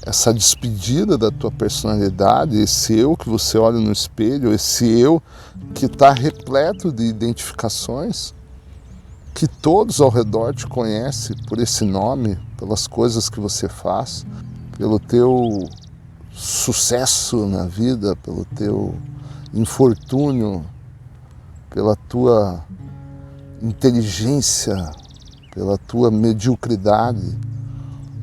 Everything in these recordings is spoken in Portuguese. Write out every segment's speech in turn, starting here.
essa despedida da tua personalidade, esse eu que você olha no espelho, esse eu que está repleto de identificações, que todos ao redor te conhecem por esse nome, pelas coisas que você faz, pelo teu sucesso na vida, pelo teu infortúnio, pela tua inteligência, pela tua mediocridade.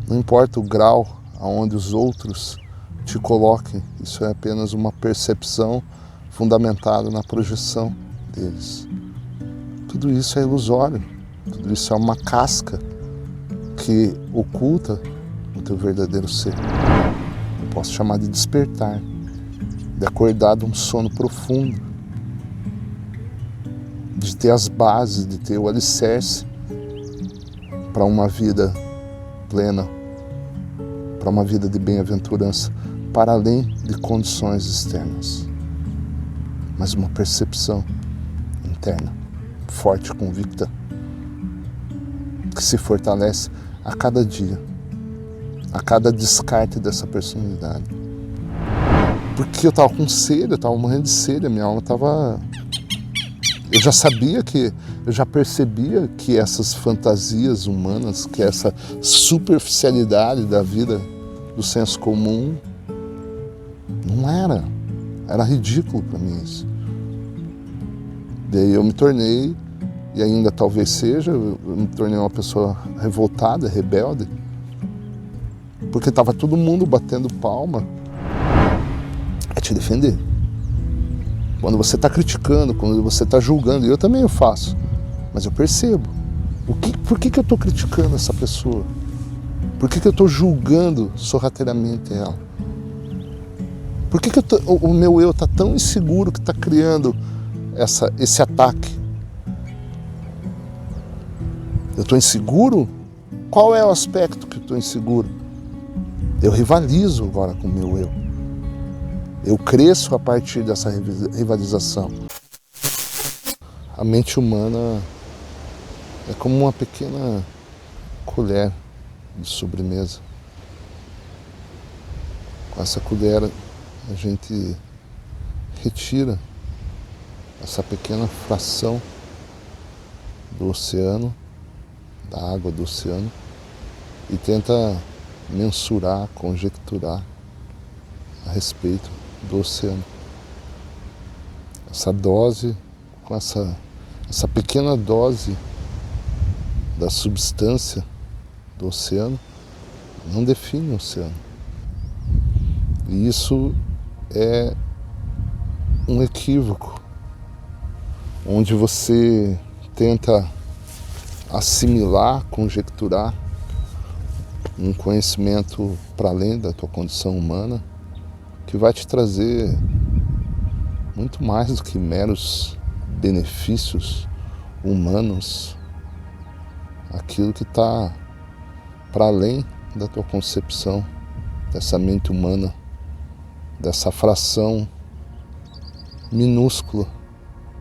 Não importa o grau aonde os outros te coloquem, isso é apenas uma percepção fundamentada na projeção deles. Tudo isso é ilusório, tudo isso é uma casca que oculta o teu verdadeiro ser. Eu posso chamar de despertar, de acordar de um sono profundo, de ter as bases, de ter o alicerce para uma vida plena, para uma vida de bem-aventurança, para além de condições externas, mas uma percepção interna, forte, convicta, que se fortalece a cada dia, a cada descarte dessa personalidade. Porque eu estava com sede, eu estava morrendo de sede, a minha alma estava... Eu já sabia eu já percebia que essas fantasias humanas, que essa superficialidade da vida, do senso comum, não era ridículo para mim isso. Daí eu me tornei, e ainda talvez seja, eu me tornei uma pessoa revoltada, rebelde, porque estava todo mundo batendo palma a te defender. Quando você está criticando, quando você está julgando, e eu também o faço, mas eu percebo. Por que eu estou criticando essa pessoa? Por que eu estou julgando sorrateiramente ela? Por que o meu eu está tão inseguro que está criando esse ataque? Eu estou inseguro? Qual é o aspecto que eu estou inseguro? Eu rivalizo agora com o meu eu. Eu cresço a partir dessa rivalização. A mente humana é como uma pequena colher de sobremesa. Com essa colher a gente retira essa pequena fração do oceano, da água do oceano, e tenta mensurar, conjecturar a respeito do oceano. Essa dose, com essa pequena dose da substância do oceano, não define o oceano. E isso é um equívoco, onde você tenta assimilar, conjecturar um conhecimento para além da tua condição humana, que vai te trazer muito mais do que meros benefícios humanos, aquilo que está para além da tua concepção, dessa mente humana, dessa fração minúscula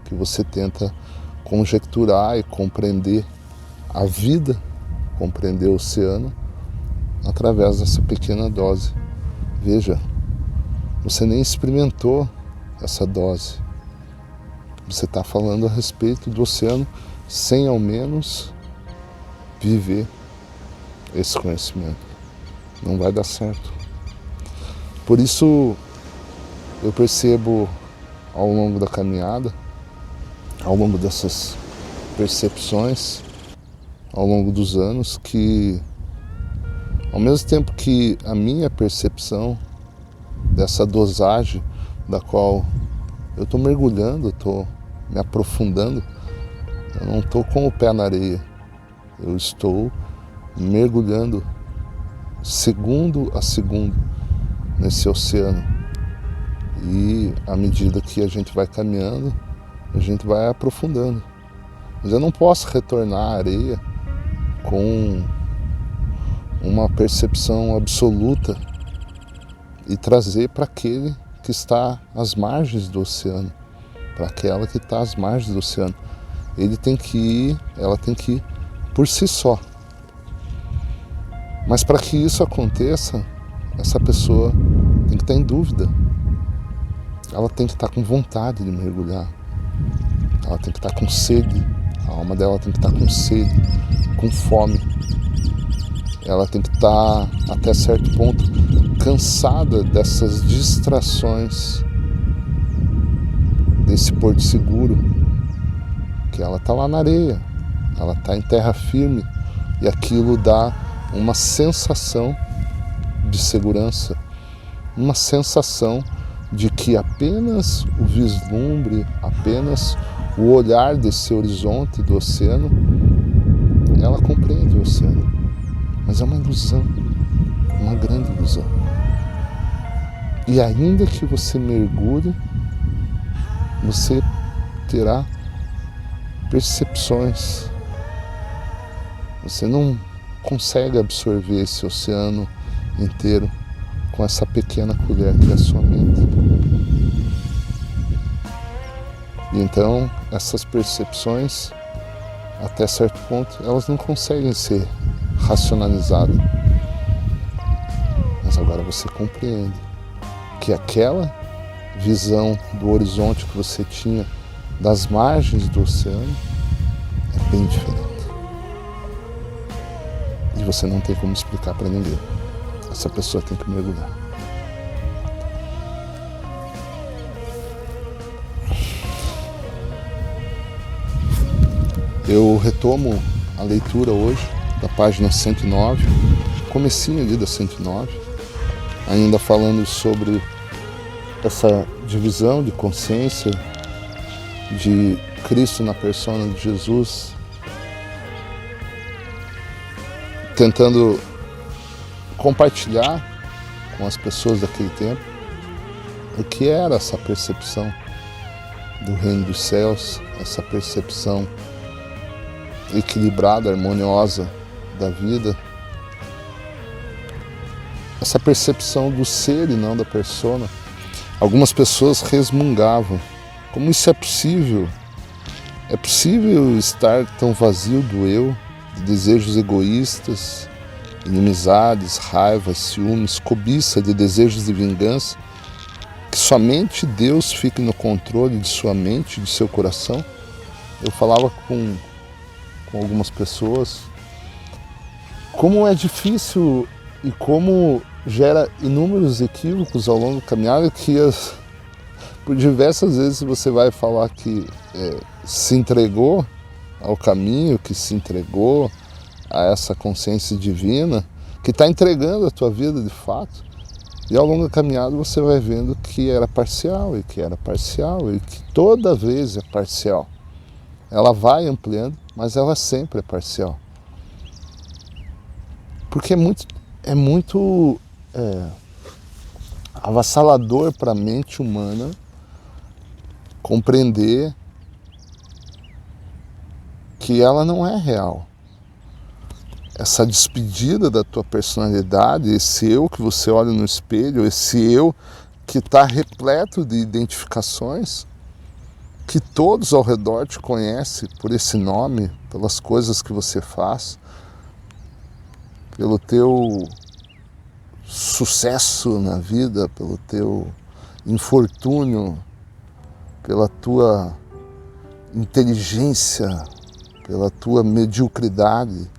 que você tenta conjecturar e compreender a vida, compreender o oceano, através dessa pequena dose. Veja, você nem experimentou essa dose. Você está falando a respeito do oceano sem ao menos viver esse conhecimento. Não vai dar certo. Por isso eu percebo ao longo da caminhada, ao longo dessas percepções, ao longo dos anos, que ao mesmo tempo que a minha percepção dessa dosagem da qual eu estou mergulhando, estou me aprofundando, eu não estou com o pé na areia, eu estou mergulhando segundo a segundo nesse oceano. E à medida que a gente vai caminhando, a gente vai aprofundando. Mas eu não posso retornar à areia com uma percepção absoluta e trazer para aquele que está às margens do oceano, para aquela que está às margens do oceano. Ela tem que ir por si só. Mas para que isso aconteça, essa pessoa tem que estar em dúvida. Ela tem que estar com vontade de mergulhar. Ela tem que estar com sede. A alma dela tem que estar com sede, com fome. Ela tem que estar, até certo ponto, cansada dessas distrações, desse porto seguro, que ela está lá na areia, ela está em terra firme, e aquilo dá uma sensação de segurança, uma sensação de que apenas o vislumbre, apenas o olhar desse horizonte do oceano, ela compreende o oceano. Mas é uma ilusão, uma grande ilusão. E ainda que você mergulhe, você terá percepções. Você não consegue absorver esse oceano inteiro com essa pequena colher que é a sua mente. E então, essas percepções, até certo ponto, elas não conseguem ser racionalizadas. Mas agora você compreende que aquela visão do horizonte que você tinha das margens do oceano é bem diferente. E você não tem como explicar para ninguém. Essa pessoa tem que mergulhar. Eu retomo a leitura hoje da página 109, comecinho ali da 109, ainda falando sobre essa divisão de consciência de Cristo na persona de Jesus, tentando compartilhar com as pessoas daquele tempo o que era essa percepção do reino dos céus, essa percepção equilibrada, harmoniosa da vida, essa percepção do ser e não da persona. Algumas pessoas resmungavam. Como isso é possível? É possível estar tão vazio do eu, de desejos egoístas, inimizades, raivas, ciúmes, cobiça, de desejos de vingança, que somente Deus fique no controle de sua mente, de seu coração? Eu falava com algumas pessoas como é difícil e como gera inúmeros equívocos ao longo da caminhada, que por diversas vezes você vai falar que se entregou ao caminho, que se entregou a essa consciência divina, que está entregando a tua vida de fato, e ao longo da caminhada você vai vendo que era parcial, e que era parcial, e que toda vez é parcial. Ela vai ampliando, mas ela sempre é parcial. Porque é muito avassalador para a mente humana compreender que ela não é real. Essa despedida da tua personalidade, esse eu que você olha no espelho, esse eu que está repleto de identificações, que todos ao redor te conhecem por esse nome, pelas coisas que você faz, pelo teu sucesso na vida, pelo teu infortúnio, pela tua inteligência, pela tua mediocridade.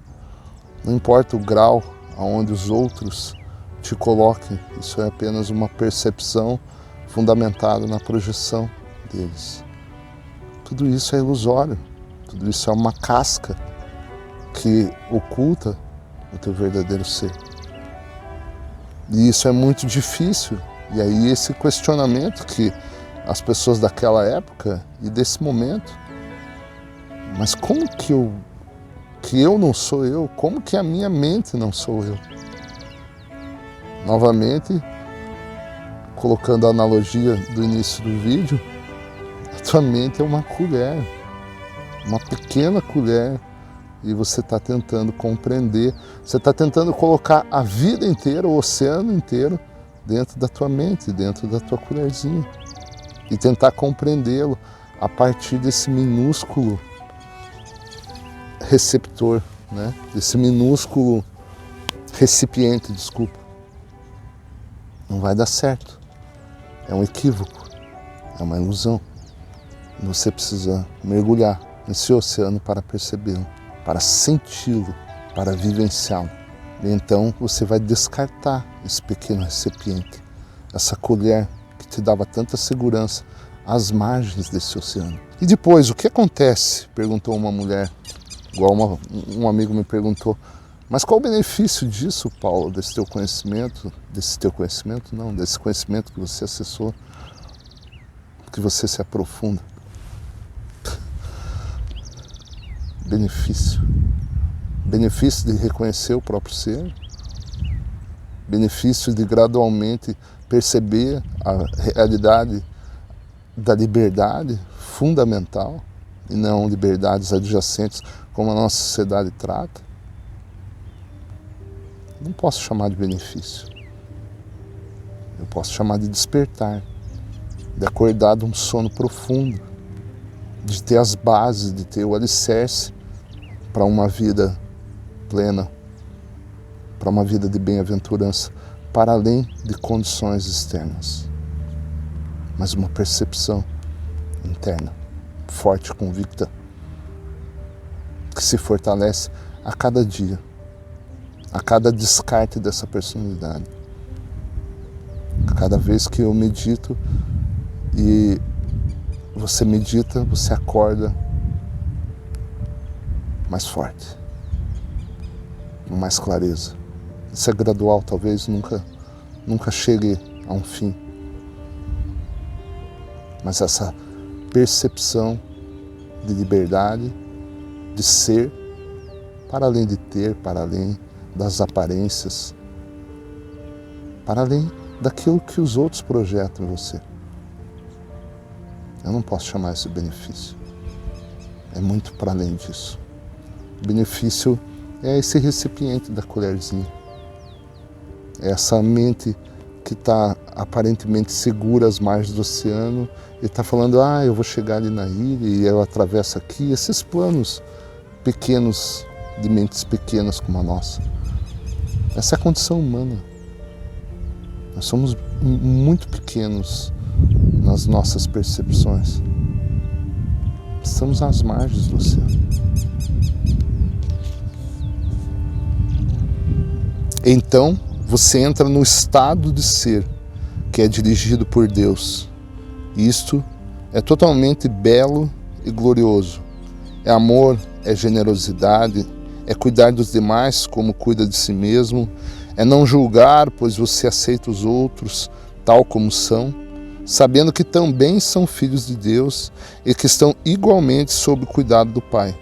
Não importa o grau aonde os outros te coloquem, isso é apenas uma percepção fundamentada na projeção deles. Tudo isso é ilusório, tudo isso é uma casca que oculta o teu verdadeiro ser. E isso é muito difícil. E aí esse questionamento que as pessoas daquela época e desse momento, mas como que eu não sou eu? Como que a minha mente não sou eu? Novamente, colocando a analogia do início do vídeo, a tua mente é uma colher, uma pequena colher, e você está tentando compreender, você está tentando colocar a vida inteira, o oceano inteiro, dentro da tua mente, dentro da tua colherzinha, e tentar compreendê-lo a partir desse minúsculo receptor, né? Desse minúsculo recipiente, desculpa. Não vai dar certo. É um equívoco, é uma ilusão. Você precisa mergulhar nesse oceano para percebê-lo, para senti-lo, para vivenciá-lo. E então você vai descartar esse pequeno recipiente, essa colher que te dava tanta segurança às margens desse oceano. E depois, o que acontece? Perguntou uma mulher, igual um amigo me perguntou, mas qual o benefício disso, Paulo, desse conhecimento que você acessou, que você se aprofunda? Benefício de reconhecer o próprio ser, benefício de gradualmente perceber a realidade da liberdade fundamental e não liberdades adjacentes como a nossa sociedade trata. Não posso chamar de benefício. Eu posso chamar de despertar, de acordar de um sono profundo, de ter as bases, de ter o alicerce para uma vida plena, para uma vida de bem-aventurança, para além de condições externas. Mas uma percepção interna, forte, convicta, que se fortalece a cada dia, a cada descarte dessa personalidade. A cada vez que eu medito e você medita, você acorda mais forte, com mais clareza. Isso é gradual, talvez nunca chegue a um fim. Mas essa percepção de liberdade, de ser, para além de ter, para além das aparências, para além daquilo que os outros projetam em você. Eu não posso chamar isso de benefício. É muito para além disso. O benefício é esse recipiente da colherzinha. É essa mente que está aparentemente segura às margens do oceano e está falando, eu vou chegar ali na ilha e eu atravesso aqui. Esses planos pequenos, de mentes pequenas como a nossa. Essa é a condição humana. Nós somos muito pequenos nas nossas percepções. Estamos às margens do oceano. Então, você entra no estado de ser que é dirigido por Deus. Isto é totalmente belo e glorioso. É amor, é generosidade, é cuidar dos demais como cuida de si mesmo, é não julgar, pois você aceita os outros tal como são, sabendo que também são filhos de Deus e que estão igualmente sob o cuidado do Pai.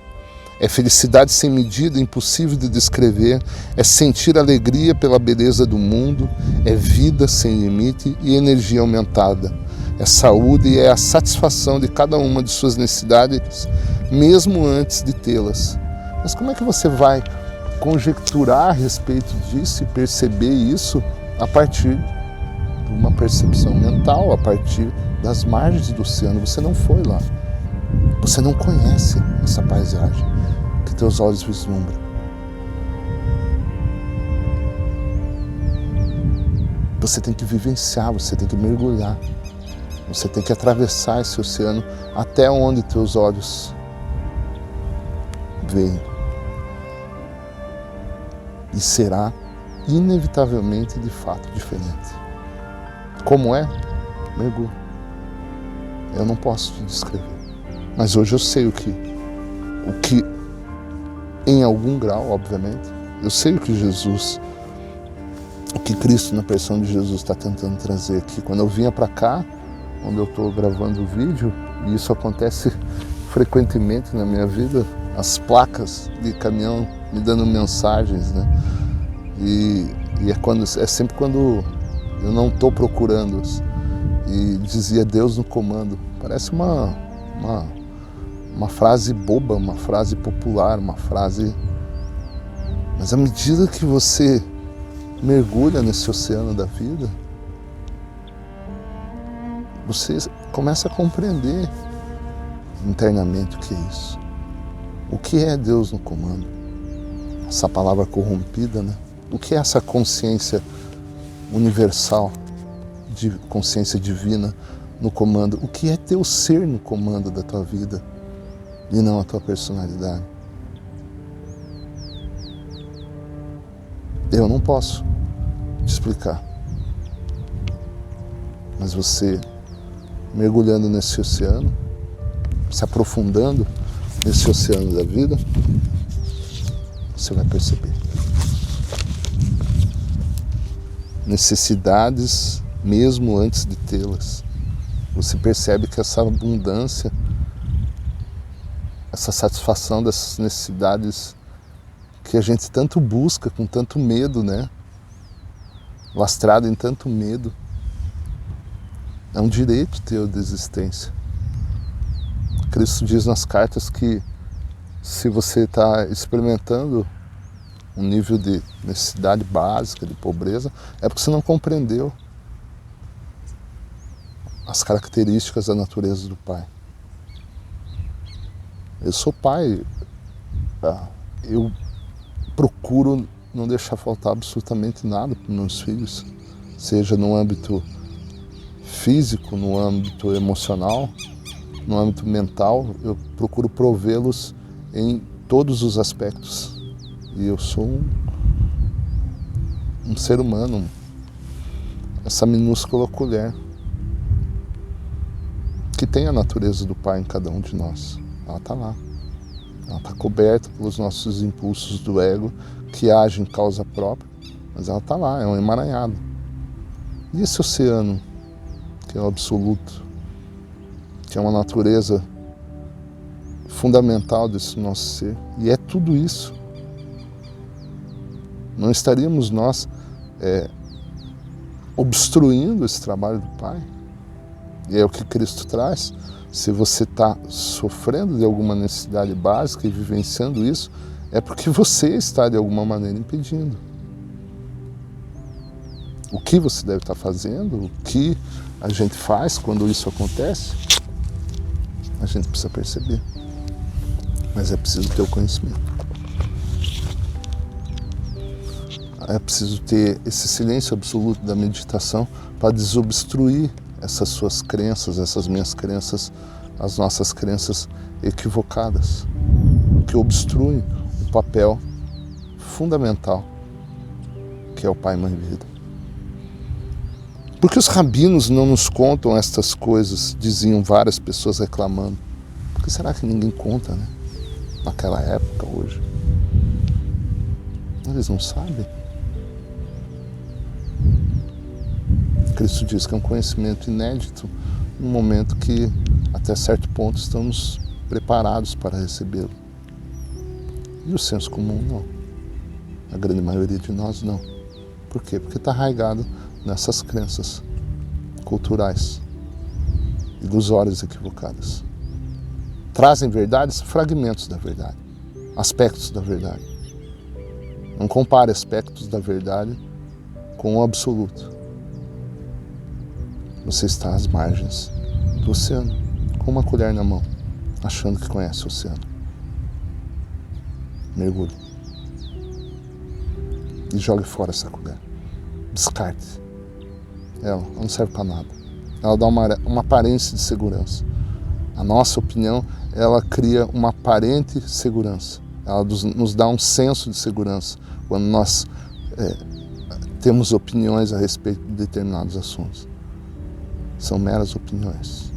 É felicidade sem medida, impossível de descrever, é sentir alegria pela beleza do mundo, é vida sem limite e energia aumentada. É saúde e é a satisfação de cada uma de suas necessidades, mesmo antes de tê-las. Mas como é que você vai conjecturar a respeito disso e perceber isso a partir de uma percepção mental, a partir das margens do oceano? Você não foi lá. Você não conhece essa paisagem que teus olhos vislumbram. Você tem que vivenciar, você tem que mergulhar. Você tem que atravessar esse oceano até onde teus olhos veem. E será inevitavelmente de fato diferente. Como é? Mergulho. Eu não posso te descrever. Mas hoje eu sei o que em algum grau, obviamente, eu sei o que Cristo na pessoa de Jesus está tentando trazer aqui. Quando eu vinha para cá, onde eu estou gravando o vídeo, e isso acontece frequentemente na minha vida, as placas de caminhão me dando mensagens, né? E é sempre quando eu não estou procurando, e dizia Deus no comando. Parece uma frase boba, uma frase popular, uma frase... Mas à medida que você mergulha nesse oceano da vida, você começa a compreender internamente o que é isso. O que é Deus no comando? Essa palavra corrompida, né? O que é essa consciência universal de consciência divina no comando, o que é teu ser no comando da tua vida e não a tua personalidade. Eu não posso te explicar, mas você mergulhando nesse oceano, se aprofundando nesse oceano da vida, você vai perceber necessidades mesmo antes de tê-las. Você percebe que essa abundância, essa satisfação dessas necessidades que a gente tanto busca com tanto medo, né? Lastrado em tanto medo, é um direito teu de existência. Cristo diz nas cartas que se você está experimentando um nível de necessidade básica, de pobreza, é porque você não compreendeu as características da natureza do Pai. Eu sou pai, eu procuro não deixar faltar absolutamente nada para os meus filhos, seja no âmbito físico, no âmbito emocional, no âmbito mental. Eu procuro provê-los em todos os aspectos. E eu sou um ser humano, essa minúscula colher, que tem a natureza do Pai em cada um de nós. Ela está lá. Ela está coberta pelos nossos impulsos do ego, que agem em causa própria, mas ela está lá, é um emaranhado. E esse oceano, que é o absoluto, que é uma natureza fundamental desse nosso ser, e é tudo isso. Não estaríamos nós obstruindo esse trabalho do Pai? E é o que Cristo traz. Se você está sofrendo de alguma necessidade básica e vivenciando isso, é porque você está de alguma maneira impedindo. O que você deve estar fazendo, o que a gente faz quando isso acontece, a gente precisa perceber. Mas é preciso ter o conhecimento. É preciso ter esse silêncio absoluto da meditação para desobstruir essas suas crenças, essas minhas crenças, as nossas crenças equivocadas, que obstruem o papel fundamental que é o Pai, Mãe e Vida. Por que os rabinos não nos contam estas coisas? Diziam várias pessoas reclamando. Por que será que ninguém conta, né? Naquela época, hoje? Eles não sabem. Cristo diz que é um conhecimento inédito, num momento que, até certo ponto, estamos preparados para recebê-lo. E o senso comum não. A grande maioria de nós não. Por quê? Porque está arraigado nessas crenças culturais, ilusórias, equivocadas. Trazem verdades, fragmentos da verdade, aspectos da verdade. Não compare aspectos da verdade com o absoluto. Você está às margens do oceano, com uma colher na mão, achando que conhece o oceano. Mergulhe. E jogue fora essa colher. Descarte. Ela não serve para nada. Ela dá uma aparência de segurança. A nossa opinião, ela cria uma aparente segurança. Ela nos dá um senso de segurança quando nós temos opiniões a respeito de determinados assuntos. São meras opiniões.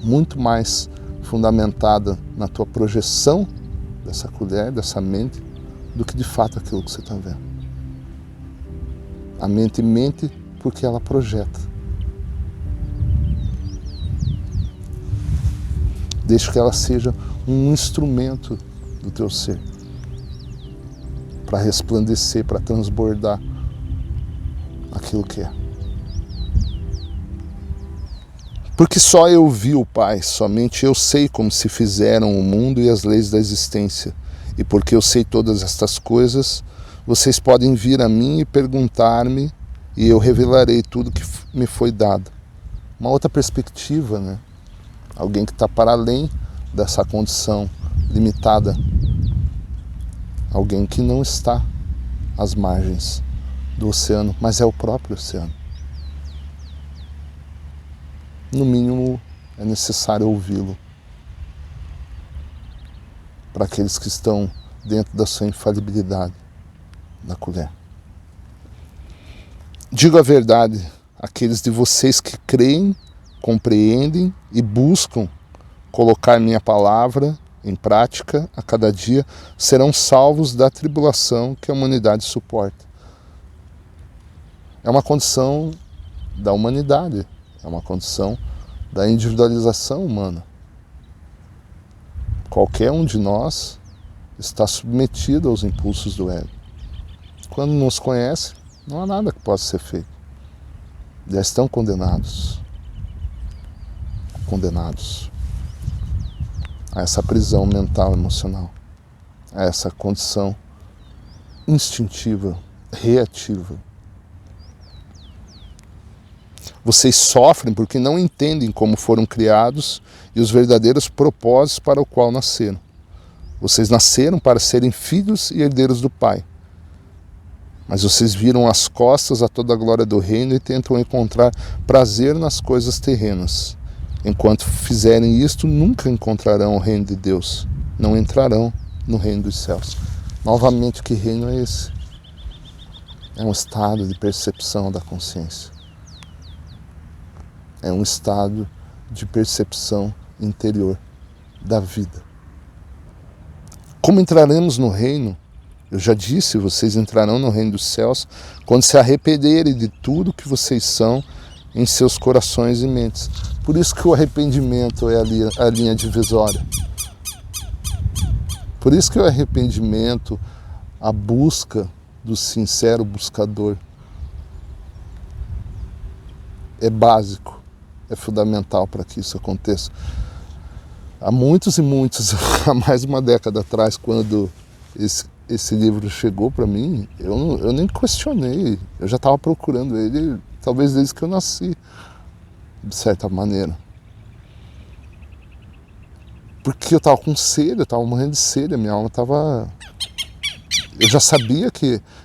Muito mais fundamentada na tua projeção dessa colher, dessa mente, do que de fato aquilo que você está vendo. A mente mente porque ela projeta. Deixa que ela seja um instrumento do teu ser para resplandecer, para transbordar aquilo que é. Porque só eu vi o Pai, somente eu sei como se fizeram o mundo e as leis da existência. E porque eu sei todas estas coisas, vocês podem vir a mim e perguntar-me, e eu revelarei tudo que me foi dado. Uma outra perspectiva, né? Alguém que está para além dessa condição limitada. Alguém que não está às margens do oceano, mas é o próprio oceano. no mínimo é necessário ouvi-lo. Para aqueles que estão dentro da sua infalibilidade, da colher. Digo a verdade, aqueles de vocês que creem, compreendem e buscam colocar minha palavra em prática a cada dia, serão salvos da tribulação que a humanidade suporta. É uma condição da humanidade, é uma condição da individualização humana. Qualquer um de nós está submetido aos impulsos do ego. Quando nos conhece, não há nada que possa ser feito. Já estão condenados. Condenados a essa prisão mental, emocional, a essa condição instintiva, reativa. Vocês sofrem porque não entendem como foram criados e os verdadeiros propósitos para o qual nasceram. Vocês nasceram para serem filhos e herdeiros do Pai. Mas vocês viram as costas a toda a glória do reino e tentam encontrar prazer nas coisas terrenas. Enquanto fizerem isto, nunca encontrarão o reino de Deus. Não entrarão no reino dos céus. Novamente, que reino é esse? É um estado de percepção da consciência. É um estado de percepção interior da vida. Como entraremos no reino? Eu já disse, vocês entrarão no reino dos céus quando se arrependerem de tudo que vocês são em seus corações e mentes. Por isso que o arrependimento é a linha divisória. Por isso que o arrependimento, a busca do sincero buscador, é básico, é fundamental para que isso aconteça. Há muitos e muitos, há mais de uma década atrás, quando esse livro chegou para mim, eu nem questionei, eu já estava procurando ele, talvez desde que eu nasci, de certa maneira. Porque eu estava com sede, eu estava morrendo de sede, a minha alma estava... Eu já sabia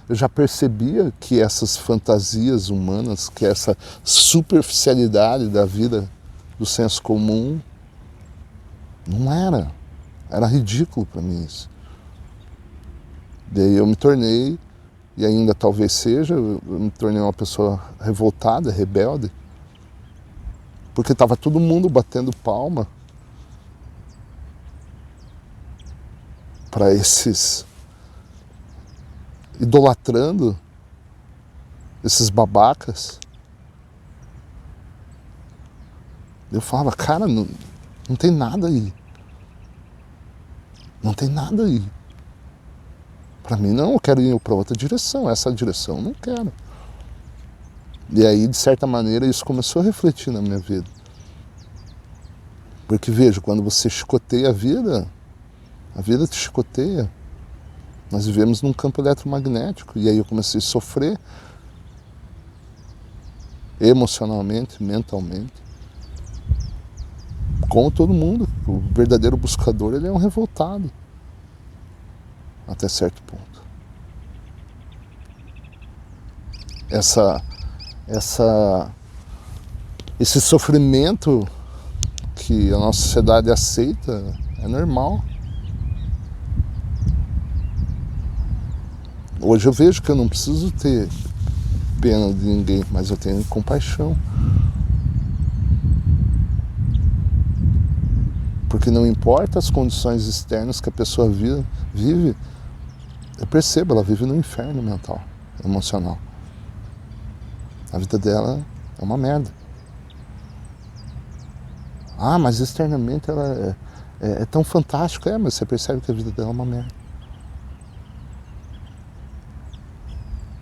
eu já percebia que essas fantasias humanas, que essa superficialidade da vida, do senso comum, não era ridículo para mim isso. Daí eu me tornei, e ainda talvez seja, eu me tornei uma pessoa revoltada, rebelde, porque estava todo mundo batendo palma para esses, idolatrando esses babacas. Eu falava, cara, não tem nada aí. Não tem nada aí. Para mim, não, eu quero ir para outra direção. Essa direção eu não quero. E aí, de certa maneira, isso começou a refletir na minha vida. Porque, veja, quando você chicoteia a vida te chicoteia. Nós vivemos num campo eletromagnético. E aí eu comecei a sofrer emocionalmente, mentalmente. Como todo mundo. O verdadeiro buscador, ele é um revoltado. Até certo ponto. Esse sofrimento que a nossa sociedade aceita é normal. Hoje eu vejo que eu não preciso ter pena de ninguém, mas eu tenho compaixão. Porque não importa as condições externas que a pessoa vive, eu percebo, ela vive no inferno mental, emocional. A vida dela é uma merda. Ah, mas externamente ela é tão fantástica. Mas você percebe que a vida dela é uma merda.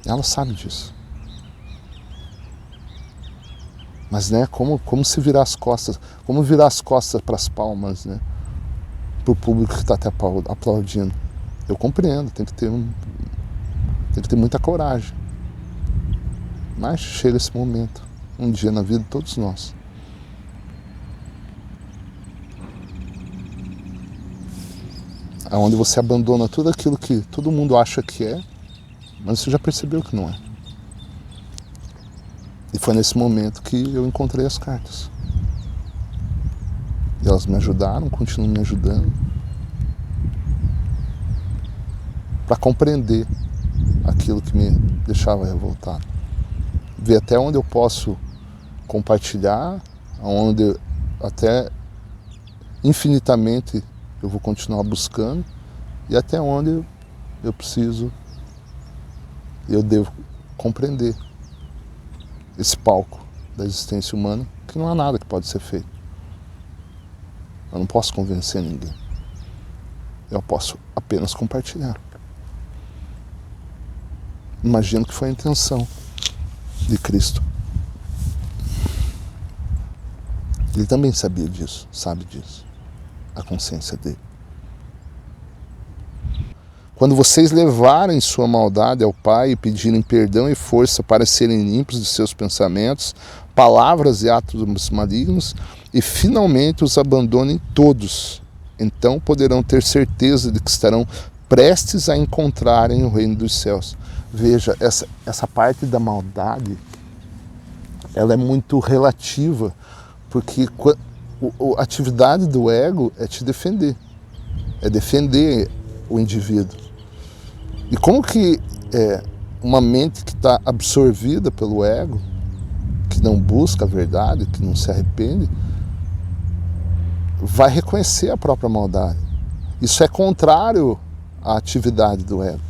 Ela sabe disso. Mas, né, como se virar as costas, como virar as costas para as palmas, né, para o público que está até aplaudindo. Eu compreendo, tem que ter muita coragem. Mas chega esse momento, um dia na vida de todos nós. Onde você abandona tudo aquilo que todo mundo acha que é, mas você já percebeu que não é. E foi nesse momento que eu encontrei as cartas. E elas me ajudaram, continuam me ajudando para compreender aquilo que me deixava revoltado. Ver até onde eu posso compartilhar, onde até infinitamente eu vou continuar buscando e até onde eu preciso, eu devo compreender esse palco da existência humana, que não há nada que pode ser feito. Eu não posso convencer ninguém. Eu posso apenas compartilhar. Imagino que foi a intenção de Cristo. Ele também sabia disso, sabe disso. A consciência dele. Quando vocês levarem sua maldade ao Pai e pedirem perdão e força para serem limpos de seus pensamentos, palavras e atos malignos, e finalmente os abandonem todos, então poderão ter certeza de que estarão prestes a encontrarem o reino dos céus. Veja, essa parte da maldade, ela é muito relativa, porque a atividade do ego é te defender, é defender o indivíduo. E como que uma mente que está absorvida pelo ego, que não busca a verdade, que não se arrepende, vai reconhecer a própria maldade. Isso é contrário à atividade do ego.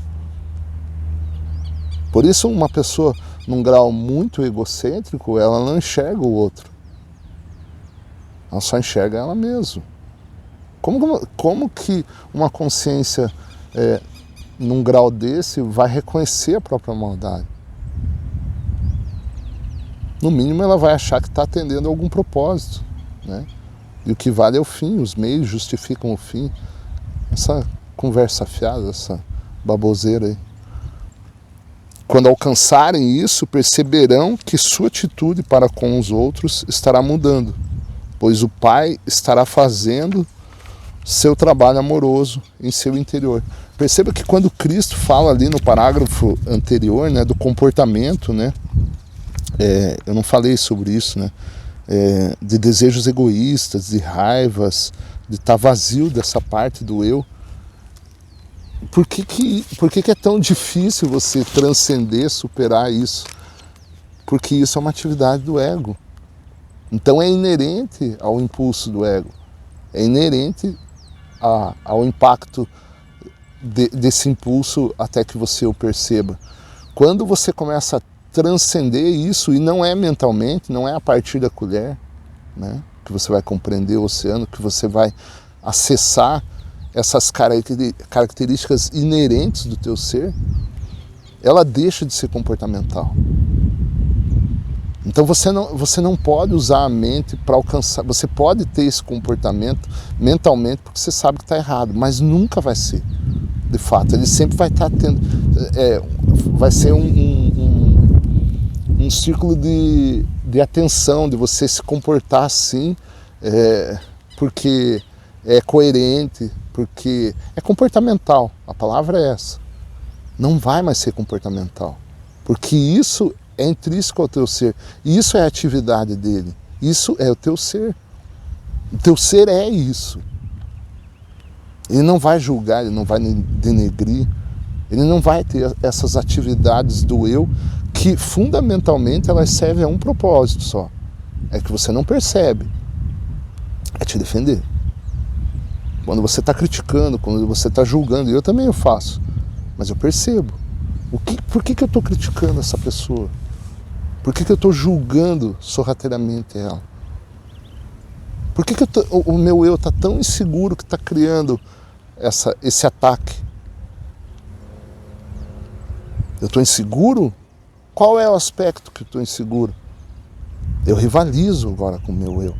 Por isso, uma pessoa num grau muito egocêntrico, ela não enxerga o outro. Ela só enxerga ela mesma. Como que uma consciência num grau desse vai reconhecer a própria maldade? No mínimo, ela vai achar que está atendendo a algum propósito, né? E o que vale é o fim, os meios justificam o fim. Essa conversa fiada, essa baboseira aí. Quando alcançarem isso, perceberão que sua atitude para com os outros estará mudando, pois o Pai estará fazendo seu trabalho amoroso em seu interior. Perceba que quando Cristo fala ali no parágrafo anterior, né, do comportamento, né, eu não falei sobre isso, né, de desejos egoístas, de raivas, de estar vazio dessa parte do eu. Por que é tão difícil você transcender, superar isso? Porque isso é uma atividade do ego. Então é inerente ao impulso do ego, é inerente ao impacto desse impulso até que você o perceba. Quando você começa a transcender isso, e não é mentalmente, não é a partir da colher, né, que você vai compreender o oceano, que você vai acessar essas características inerentes do teu ser, ela deixa de ser comportamental. Então você não pode usar a mente para alcançar, você pode ter esse comportamento mentalmente porque você sabe que está errado, mas nunca vai ser, de fato. Ele sempre vai estar tendo, vai ser um círculo de atenção, de você se comportar assim, porque é coerente, porque é comportamental, a palavra é essa. Não vai mais ser comportamental, porque isso é intrínseco ao teu ser, isso é a atividade dele, isso é o teu ser. O teu ser é isso. Ele não vai julgar, ele não vai denegrir, ele não vai ter essas atividades do eu que fundamentalmente elas servem a um propósito só. É que você não percebe, é te defender. Quando você está criticando, quando você está julgando, eu também faço, mas eu percebo. Por que eu estou criticando essa pessoa? Por que eu estou julgando sorrateiramente ela? Por que o meu eu está tão inseguro que está criando esse ataque? Eu estou inseguro? Qual é o aspecto que eu estou inseguro? Eu rivalizo agora com o meu eu.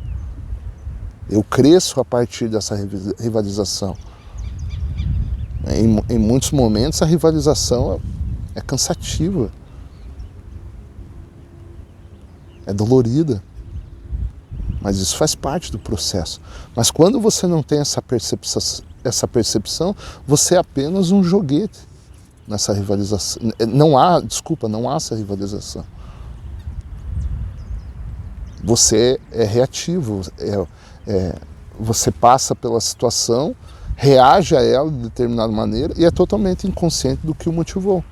Eu cresço a partir dessa rivalização. Em muitos momentos a rivalização é cansativa, é dolorida, mas isso faz parte do processo. Mas quando você não tem essa percepção, você é apenas um joguete nessa rivalização. Não há essa rivalização. Você é reativo, você passa pela situação, reage a ela de determinada maneira e é totalmente inconsciente do que o motivou.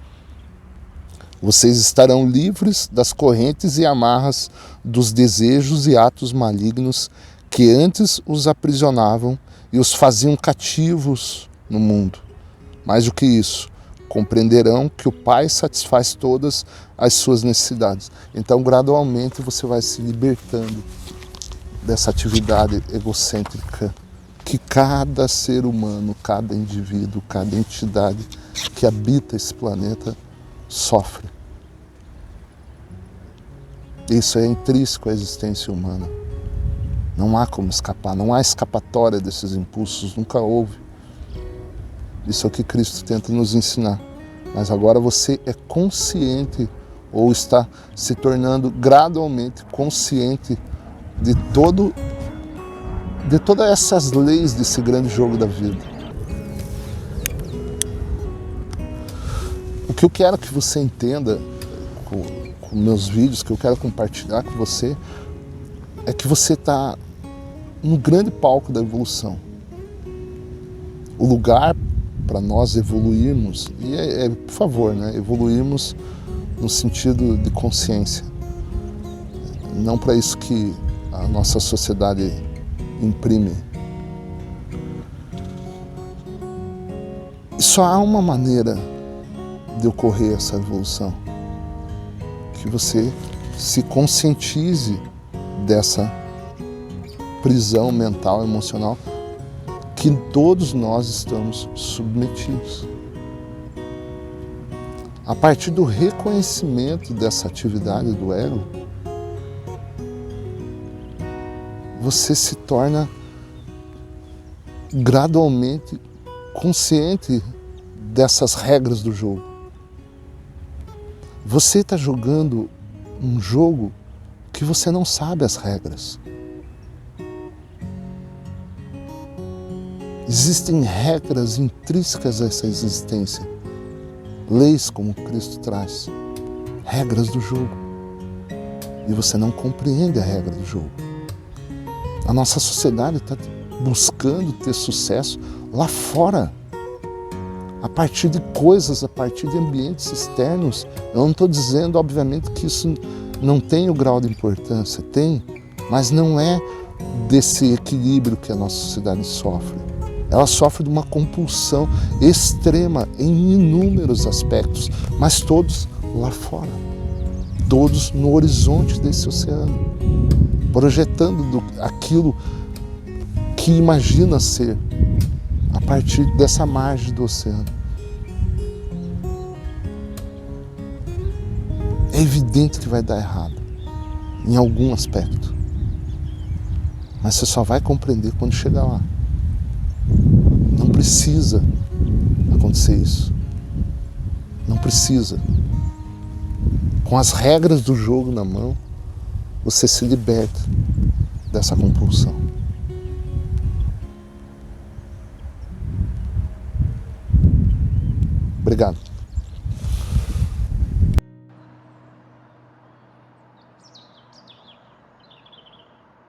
Vocês estarão livres das correntes e amarras dos desejos e atos malignos que antes os aprisionavam e os faziam cativos no mundo. Mais do que isso, compreenderão que o Pai satisfaz todas as suas necessidades. Então, gradualmente, você vai se libertando dessa atividade egocêntrica que cada ser humano, cada indivíduo, cada entidade que habita esse planeta sofre. Isso é intrínseco à existência humana. Não há como escapar, não há escapatória desses impulsos, nunca houve. Isso é o que Cristo tenta nos ensinar. Mas agora você é consciente ou está se tornando gradualmente consciente de todas essas leis desse grande jogo da vida. O que eu quero que você entenda com meus vídeos, que eu quero compartilhar com você, é que você está no grande palco da evolução. O lugar para nós evoluirmos, e por favor, né, evoluirmos no sentido de consciência. Não para isso que a nossa sociedade imprime. E só há uma maneira de ocorrer essa evolução, que você se conscientize dessa prisão mental, emocional, que todos nós estamos submetidos. A partir do reconhecimento dessa atividade do ego, você se torna gradualmente consciente dessas regras do jogo. Você está jogando um jogo que você não sabe as regras. Existem regras intrínsecas a essa existência. Leis como Cristo traz. Regras do jogo. E você não compreende a regra do jogo. A nossa sociedade está buscando ter sucesso lá fora. A partir de coisas, a partir de ambientes externos. Eu não estou dizendo, obviamente, que isso não tem o grau de importância. Tem, mas não é desse equilíbrio que a nossa sociedade sofre. Ela sofre de uma compulsão extrema em inúmeros aspectos, mas todos lá fora, todos no horizonte desse oceano, projetando aquilo que imagina ser a partir dessa margem do oceano. É evidente que vai dar errado, em algum aspecto, mas você só vai compreender quando chegar lá. Não precisa acontecer isso. Não precisa. Com as regras do jogo na mão, você se liberta dessa compulsão. Obrigado.